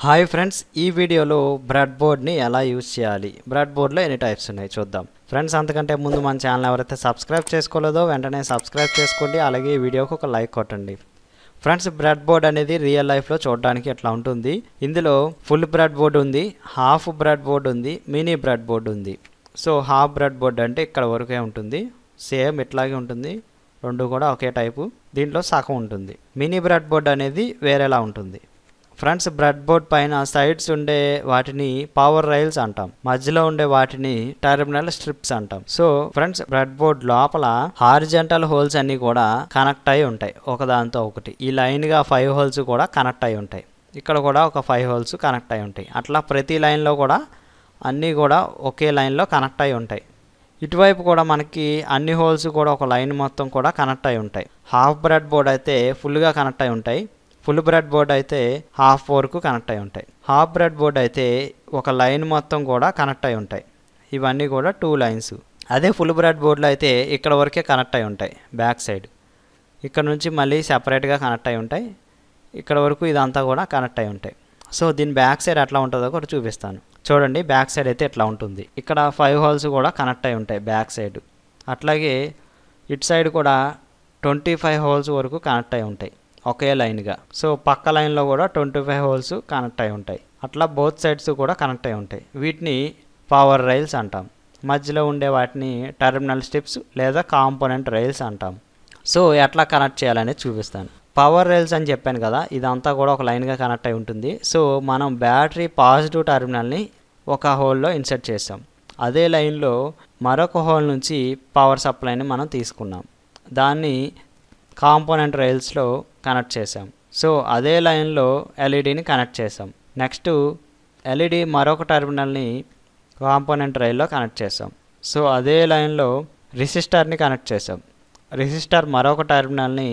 Hi friends, ఈ వీడియోలో bread బోర్డ్ని ఎలా యూజ్ చేయాలి, బ్రెడ్ బోర్డ్లో ఎన్ని టైప్స్ ఉన్నాయి చూద్దాం. ఫ్రెండ్స్, అంతకంటే ముందు మన ఛానల్ ఎవరైతే సబ్స్క్రైబ్ చేసుకోలేదో వెంటనే సబ్స్క్రైబ్ చేసుకోండి. అలాగే ఈ వీడియోకి ఒక లైక్ కొట్టండి. ఫ్రెండ్స్, బ్రెడ్ బోర్డ్ అనేది రియల్ లైఫ్లో చూడడానికి ఎట్లా ఉంటుంది. ఇందులో ఫుల్ బ్రెడ్ బోర్డ్ ఉంది, హాఫ్ బ్రెడ్ బోర్డ్ ఉంది, మినీ బ్రెడ్ బోర్డ్ ఉంది. సో హాఫ్ బ్రెడ్ బోర్డ్ అంటే ఇక్కడ వరకే ఉంటుంది, సేమ్ ఇట్లాగే ఉంటుంది, రెండు కూడా ఒకే టైపు. దీంట్లో సగం ఉంటుంది. మినీ బ్రెడ్ బోర్డ్ అనేది వేరేలా ఉంటుంది. ఫ్రెండ్స్, బ్రెడ్ బోర్డ్ పైన సైడ్స్ ఉండే వాటిని పవర్ రైల్స్ అంటాం, మధ్యలో ఉండే వాటిని టెర్మినల్ స్ట్రిప్స్ అంటాం. సో ఫ్రెండ్స్, బ్రెడ్ బోర్డ్ లోపల హారిజంటల్ హోల్స్ అన్ని కూడా కనెక్ట్ అయి ఉంటాయి ఒకదాంతో ఒకటి. ఈ లైన్గా 5 హోల్స్ కూడా కనెక్ట్ అయి ఉంటాయి. ఇక్కడ కూడా ఒక 5 హోల్స్ కనెక్ట్ అయి ఉంటాయి. అట్లా ప్రతి లైన్లో కూడా అన్నీ కూడా ఒకే లైన్లో కనెక్ట్ అయి ఉంటాయి. ఇటువైపు కూడా మనకి అన్ని హోల్స్ కూడా ఒక లైన్ మొత్తం కూడా కనెక్ట్ అయి ఉంటాయి. హాఫ్ బ్రెడ్ బోర్డ్ అయితే ఫుల్గా కనెక్ట్ అయి ఉంటాయి, ఫుల్ బ్రెడ్ బోర్డ్ అయితే హాఫ్ వరకు కనెక్ట్ అయి ఉంటాయి. హాఫ్ బ్రెడ్ బోర్డ్ అయితే ఒక లైన్ మొత్తం కూడా కనెక్ట్ అయి ఉంటాయి. ఇవన్నీ కూడా 2 లైన్స్. అదే ఫుల్ బ్రెడ్ బోర్డ్లో అయితే ఇక్కడ వరకే కనెక్ట్ అయి ఉంటాయి. బ్యాక్ సైడ్ ఇక్కడ నుంచి మళ్ళీ సెపరేట్గా కనెక్ట్ అయి ఉంటాయి. ఇక్కడ వరకు ఇదంతా కూడా కనెక్ట్ అయి ఉంటాయి. సో దీని బ్యాక్ సైడ్ ఎట్లా ఉంటుందో కూడా చూపిస్తాను. చూడండి, బ్యాక్ సైడ్ అయితే ఎట్లా ఉంటుంది. ఇక్కడ 5 హోల్స్ కూడా కనెక్ట్ అయి ఉంటాయి బ్యాక్ సైడ్. అట్లాగే ఇటు సైడ్ కూడా 25 హోల్స్ వరకు కనెక్ట్ అయి ఉంటాయి ఒకే లైన్గా. సో పక్క లైన్లో కూడా 25 హోల్స్ కనెక్ట్ అయి ఉంటాయి. అట్లా బోత్ సైడ్స్ కూడా కనెక్ట్ అయి ఉంటాయి. వీటిని పవర్ రైల్స్ అంటాం. మధ్యలో ఉండే వాటిని టెర్మినల్ స్ట్రిప్స్ లేదా కాంపోనెంట్ రైల్స్ అంటాం. సో ఎట్లా కనెక్ట్ చేయాలనేది చూపిస్తాను. పవర్ రైల్స్ అని చెప్పాను కదా, ఇదంతా కూడా ఒక లైన్గా కనెక్ట్ అయి ఉంటుంది. సో మనం బ్యాటరీ పాజిటివ్ టెర్మినల్ని ఒక హోల్లో ఇన్సర్ట్ చేసాం. అదే లైన్లో మరొక హోల్ నుంచి పవర్ సప్లైని మనం తీసుకున్నాం, దాన్ని కాంపోనెంట్ రైల్స్లో కనెక్ట్ చేసాం. సో అదే లైన్లో ఎల్ఈడిని కనెక్ట్ చేసాం. నెక్స్ట్ ఎల్ఈడి మరొక టెర్మినల్ని కాంపోనెంట్ రైల్లో కనెక్ట్ చేసాం. సో అదే లైన్లో రెసిస్టర్ని కనెక్ట్ చేసాం. రెసిస్టర్ మరొక టెర్మినల్ని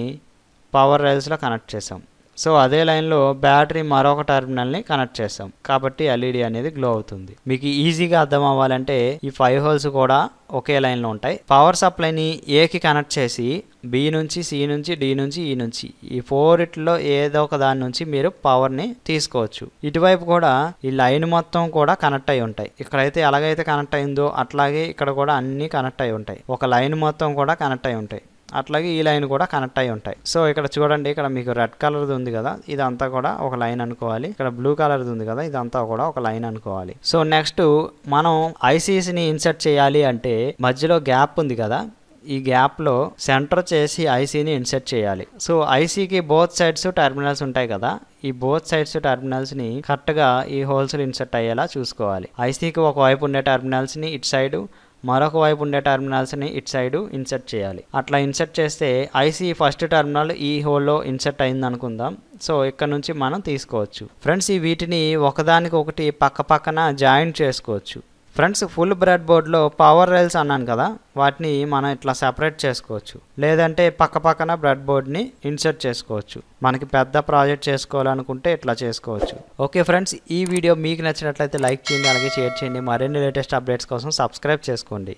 పవర్ రైల్స్లో కనెక్ట్ చేసాం. సో అదే లైన్లో బ్యాటరీ మరొక టెర్మినల్ని కనెక్ట్ చేసాం. కాబట్టి ఎల్ఈడి అనేది గ్లో అవుతుంది. మీకు ఈజీగా అర్థం అవ్వాలంటే ఈ 5 హోల్స్ కూడా ఒకే లైన్లో ఉంటాయి. పవర్ సప్లైని ఏకి కనెక్ట్ చేసి బి నుంచి, సి నుంచి, డి నుంచి, ఈ నుంచి, ఈ 4 ఏదో ఒక దాని నుంచి మీరు పవర్ని తీసుకోవచ్చు. ఇటువైపు కూడా ఈ లైన్ మొత్తం కూడా కనెక్ట్ అయి ఉంటాయి. ఇక్కడైతే ఎలాగైతే కనెక్ట్ అయిందో అట్లాగే ఇక్కడ కూడా అన్నీ కనెక్ట్ అయి ఉంటాయి. ఒక లైన్ మొత్తం కూడా కనెక్ట్ అయి ఉంటాయి. అట్లాగే ఈ లైన్ కూడా కనెక్ట్ అయి ఉంటాయి. సో ఇక్కడ చూడండి, ఇక్కడ మీకు రెడ్ కలర్ది ఉంది కదా, ఇదంతా కూడా ఒక లైన్ అనుకోవాలి. ఇక్కడ బ్లూ కలర్ది ఉంది కదా, ఇదంతా కూడా ఒక లైన్ అనుకోవాలి. సో నెక్స్ట్ మనం ఐసీస్ని ఇన్సర్ట్ చేయాలి అంటే మధ్యలో గ్యాప్ ఉంది కదా, ఈ గ్యాప్లో సెంటర్ చేసి ఐసీని ఇన్సర్ట్ చేయాలి. సో ఐసీకి బోత్ సైడ్స్ టెర్మినల్స్ ఉంటాయి కదా, ఈ బోత్ సైడ్స్ టెర్మినల్స్ని కరెక్ట్గా ఈ హోల్స్ ఇన్సర్ట్ అయ్యేలా చూసుకోవాలి. ఐసీకి ఒకవైపు ఉండే టెర్మినల్స్ని ఇటు సైడు, మరొక వైపు ఉండే టెర్మినల్స్ని ఇటు సైడు ఇన్సర్ట్ చేయాలి. అట్లా ఇన్సర్ట్ చేస్తే ఐసీ ఫస్ట్ టెర్మినల్ ఈ హోల్లో ఇన్సర్ట్ అయింది అనుకుందాం. సో ఇక్కడ నుంచి మనం తీసుకోవచ్చు. ఫ్రెండ్స్, ఈ వీటిని ఒకదానికి ఒకటి పక్క పక్కన జాయింట్ చేసుకోవచ్చు. ఫ్రెండ్స్, ఫుల్ బ్రెడ్ బోర్డ్లో పవర్ రైల్స్ అన్నాను కదా, వాటిని మనం ఇట్లా సెపరేట్ చేసుకోవచ్చు. లేదంటే పక్క పక్కన బ్రెడ్ బోర్డ్ని ఇన్సర్ట్ చేసుకోవచ్చు. మనకి పెద్ద ప్రాజెక్ట్ చేసుకోవాలనుకుంటే ఇట్లా చేసుకోవచ్చు. ఓకే ఫ్రెండ్స్, ఈ వీడియో మీకు నచ్చినట్లయితే లైక్ చేయండి, అలాగే షేర్ చేయండి. మరిన్ని లేటెస్ట్ అప్డేట్స్ కోసం సబ్స్క్రైబ్ చేసుకోండి.